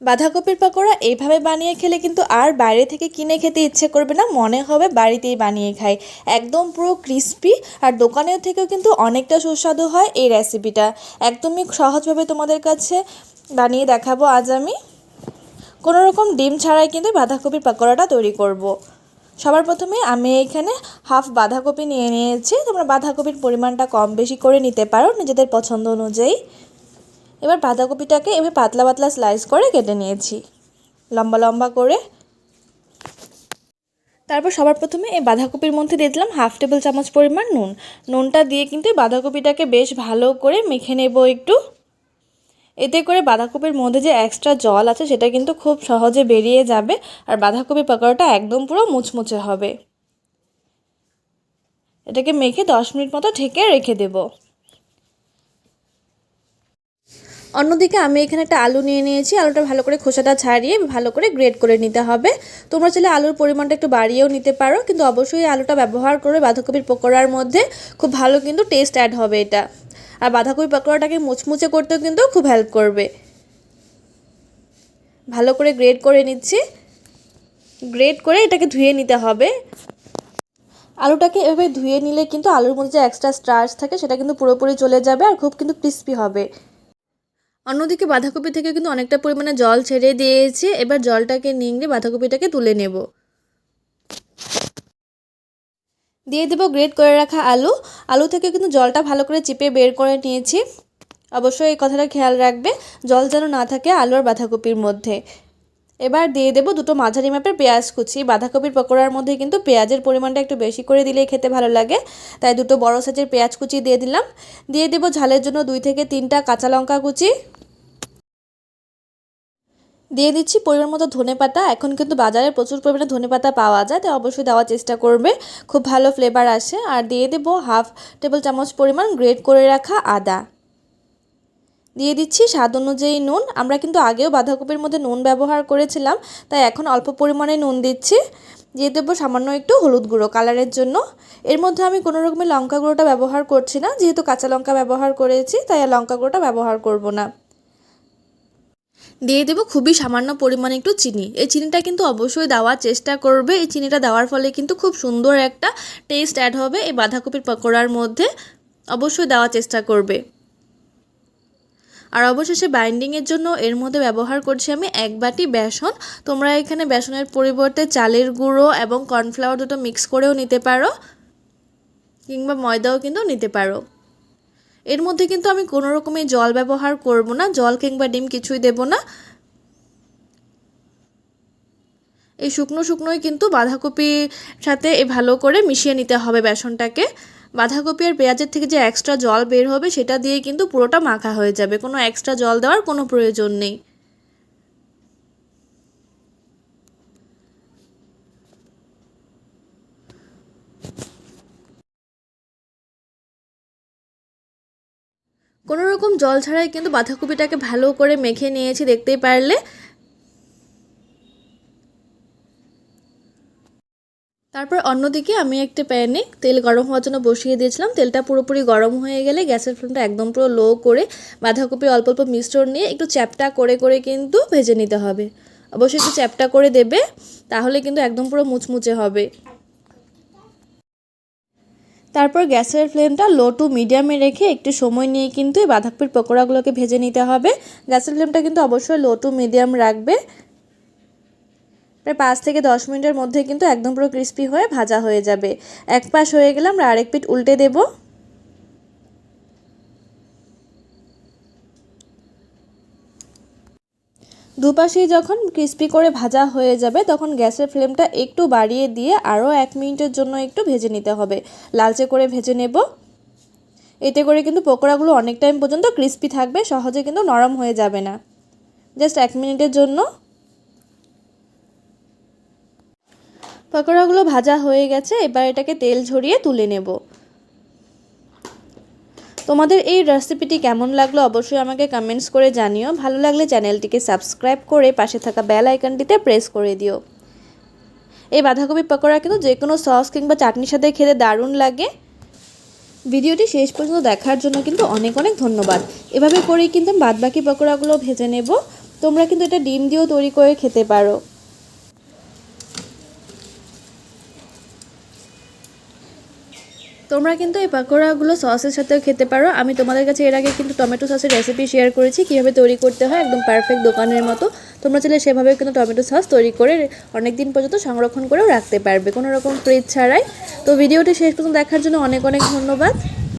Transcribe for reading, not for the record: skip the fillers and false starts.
বাঁধাকপির পকোড়া এইভাবে বানিয়ে খেলে কিন্তু আর বাইরে থেকে কিনে খেতে ইচ্ছে করবে না, মনে হবে বাড়িতেই বানিয়ে খাই। একদম পুরো ক্রিস্পি, আর দোকানের থেকেও কিন্তু অনেকটা সুস্বাদু হয় এই রেসিপিটা। একদমই সহজভাবে তোমাদের কাছে বানিয়ে দেখাবো আজ আমি। কোনো রকম ডিম ছাড়াই কিন্তু বাঁধাকপির পকোড়াটা তৈরি করব। সবার প্রথমে আমি এখানে হাফ বাঁধাকপি নিয়ে নিয়েছি। তোমরা বাঁধাকপির পরিমাণটা কম বেশি করে নিতে পারো নিজেদের পছন্দ অনুযায়ী। এবার বাঁধাকপিটাকে এভাবে পাতলা পাতলা স্লাইস করে কেটে নিয়েছি, লম্বা লম্বা করে। তারপর সবার প্রথমে এই বাঁধাকপির মধ্যে দিয়ে দিলাম হাফ টেবিল চামচ পরিমাণ নুন। নুনটা দিয়ে কিন্তু বাঁধাকপিটাকে বেশ ভালো করে মেখে নেব একটু। এতে করে বাঁধাকপির মধ্যে যে এক্সট্রা জল আছে সেটা কিন্তু খুব সহজে বেরিয়ে যাবে, আর বাঁধাকপি পকোড়াটা একদম পুরো মুচমুচে হবে। এটাকে মেখে 10 মিনিট মতো ঢেকে রেখে দেব। অন্যদিকে আমি এখানে একটা আলু নিয়ে নিয়েছি। আলুটা ভালো করে খোসাটা ছাড়িয়ে ভালো করে গ্রেট করে নিতে হবে। তোমরা চাইলে আলুর পরিমাণটা একটু বাড়িয়েও নিতে পারো, কিন্তু অবশ্যই আলুটা ব্যবহার করে বাঁধাকপির পকোড়ার মধ্যে খুব ভালো কিন্তু টেস্ট অ্যাড হবে এটা। আর বাঁধাকপি পকোড়াটাকে মুচমুচে করতেও কিন্তু খুব হেল্প করবে। ভালো করে গ্রেট করে নিচ্ছি। গ্রেট করে এটাকে ধুয়ে নিতে হবে। আলুটাকে এভাবে ধুয়ে নিলে কিন্তু আলুর মধ্যে যে এক্সট্রা স্টার্চ থাকে সেটা কিন্তু পুরোপুরি চলে যাবে, আর খুব কিন্তু ক্রিস্পি হবে। অন্যদিকে বাঁধাকপি থেকে কিন্তু অনেকটা পরিমাণে জল ছেড়ে দিয়েছে। এবার জলটাকে নিংড়ে বাঁধাকপিটাকে তুলে নেব। দিয়ে দেবো গ্রেট করে রাখা আলু। আলু থেকে কিন্তু জলটা ভালো করে চিপে বের করে নিয়েছি। অবশ্যই এই কথাটা খেয়াল রাখবে, জল যেন না থাকে আলু আর বাঁধাকপির মধ্যে। এবার দিয়ে দেবো দুটো মাঝারি মাপের পেঁয়াজ কুচি। বাঁধাকপির পকোড়ার মধ্যে কিন্তু পেঁয়াজের পরিমাণটা একটু বেশি করে দিলে খেতে ভালো লাগে, তাই দুটো বড় সাইজের পেঁয়াজ কুচি দিয়ে দিলাম। দিয়ে দেবো ঝালের জন্য 2 থেকে 3টা কাঁচা লঙ্কা কুচি। দিয়ে দিচ্ছি পরিমাণ মতো ধনেপাতা। এখন কিন্তু বাজারে প্রচুর পরিমাণে ধনেপাতা পাওয়া যায়, তাই অবশ্যই দেওয়ার চেষ্টা করবে, খুব ভালো ফ্লেভার আসে। আর দিয়ে দেবো হাফ টেবিল চামচ পরিমাণ গ্রেট করে রাখা আদা। দিয়ে দিচ্ছি স্বাদ অনুযায়ী নুন। আমরা কিন্তু আগেও বাঁধাকপির মধ্যে নুন ব্যবহার করেছিলাম, তাই এখন অল্প পরিমাণে নুন দিচ্ছি। দিয়ে দেবো সামান্য একটু হলুদ গুঁড়ো কালারের জন্য। এর মধ্যে আমি কোনো রকমের লঙ্কা গুঁড়োটা ব্যবহার করছি না, যেহেতু কাঁচা লঙ্কা ব্যবহার করেছি তাই আর লঙ্কা গুঁড়োটা ব্যবহার করব না। দিয়ে দেবো খুবই সামান্য পরিমাণে একটু চিনি। এই চিনিটা কিন্তু অবশ্যই দেওয়ার চেষ্টা করবে। এই চিনিটা দেওয়ার ফলে কিন্তু খুব সুন্দর একটা টেস্ট অ্যাড হবে এই বাঁধাকপির পকোড়ার মধ্যে। অবশ্যই দেওয়ার চেষ্টা করবে। আর অবশেষে বাইন্ডিংয়ের জন্য এর মধ্যে ব্যবহার করছি আমি 1 বাটি বেসন। তোমরা এখানে বেসনের পরিবর্তে চালের গুঁড়ো এবং কর্নফ্লাওয়ার দুটো মিক্স করেও নিতে পারো, কিংবা ময়দাও কিন্তু নিতে পারো। এর মধ্যে কিন্তু আমি কোনো রকমের জল ব্যবহার করব না, জল কিংবা ডিম কিছুই দেব না। এই শুকনো শুকনোই কিন্তু বাঁধাকপির সাথে ভালো করে মিশিয়ে নিতে হবে বেসনটাকে। বাঁধাকপি আর পেঁয়াজের থেকে যে এক্সট্রা জল বের হবে সেটা দিয়ে কিন্তু পুরোটা মাখা হয়ে যাবে, কোনো এক্সট্রা জল দেওয়ার কোনো প্রয়োজন নেই। কোনো রকম জল ছাড়াই কিন্তু বাঁধাকপিটাকে ভালো করে মেখে নিয়েছি, দেখতেই পারলে। তারপর অন্যদিকে আমি একটা প্যানে তেল গরম হওয়ার জন্য বসিয়ে দিয়েছিলাম। তেলটা পুরোপুরি গরম হয়ে গেলে গ্যাসের ফ্লেমটা একদম পুরো লো করে বাঁধাকপি অল্প অল্প মিশ্রণ নিয়ে একটু চ্যাপটা করে করে কিন্তু ভেজে নিতে হবে। অবশ্যই একটু চ্যাপটা করে দেবে, তাহলে কিন্তু একদম পুরো মুচমুচে হবে। তারপর গ্যাসের ফ্লেমটা লো টু মিডিয়ামে রেখে একটু সময় নিয়ে কিন্তু এই বাঁধাকপির পকোড়াগুলোকে ভেজে নিতে হবে। গ্যাসের ফ্লেমটা কিন্তু অবশ্যই লো টু মিডিয়াম রাখবে। প্রায় 5 থেকে 10 মিনিটের মধ্যে কিন্তু একদম পুরো ক্রিস্পি হয়ে ভাজা হয়ে যাবে। এক পাশ হয়ে গেলে আমরা আরেক পিঠ উল্টে দেব। দুপাশেই যখন ক্রিস্পি করে ভাজা হয়ে যাবে তখন গ্যাসের ফ্লেমটা একটু বাড়িয়ে দিয়ে আরও 1 মিনিটের জন্য একটু ভেজে নিতে হবে, লালচে করে ভেজে নেব। এতে করে কিন্তু পকোড়াগুলো অনেক টাইম পর্যন্ত ক্রিস্পি থাকবে, সহজে কিন্তু নরম হয়ে যাবে না। জাস্ট 1 মিনিটের জন্য। পকোড়াগুলো ভাজা হয়ে গেছে, এবার এটাকে তেল ঝরিয়ে তুলে নেব। তোমাদের এই রেসিপিটি কেমন লাগলো অবশ্যই আমাকে কমেন্টস করে জানিও। ভালো লাগলে চ্যানেলটিকে সাবস্ক্রাইব করে পাশে থাকা বেল আইকনটিতে প্রেস করে দিও। এই বাঁধাকপি পকোড়া কিন্তু যে কোনো সস কিংবা চাটনির সাথে খেতে দারুণ লাগে। ভিডিওটি শেষ পর্যন্ত দেখার জন্য কিন্তু অনেক অনেক ধন্যবাদ। এভাবে করেই কিন্তু বাদবাকি পকোড়াগুলো ভেজে নেব। তোমরা কিন্তু এটা ডিম দিয়েও তৈরি করে খেতে পারো। তোমরা কিন্তু এই পাকোড়াগুলো সসের সাথেও খেতে পারো। আমি তোমাদের কাছে এর আগে কিন্তু টমেটো সসের রেসিপি শেয়ার করেছি, কীভাবে তৈরি করতে হয় একদম পারফেক্ট দোকানের মতো। তোমরা চাইলে সেভাবেও কিন্তু টমেটো সস তৈরি করে অনেক দিন পর্যন্ত সংরক্ষণ করেও রাখতে পারবে, কোনো রকম ফ্রিজ ছাড়াই। তো ভিডিওটি শেষ পর্যন্ত দেখার জন্য অনেক অনেক ধন্যবাদ।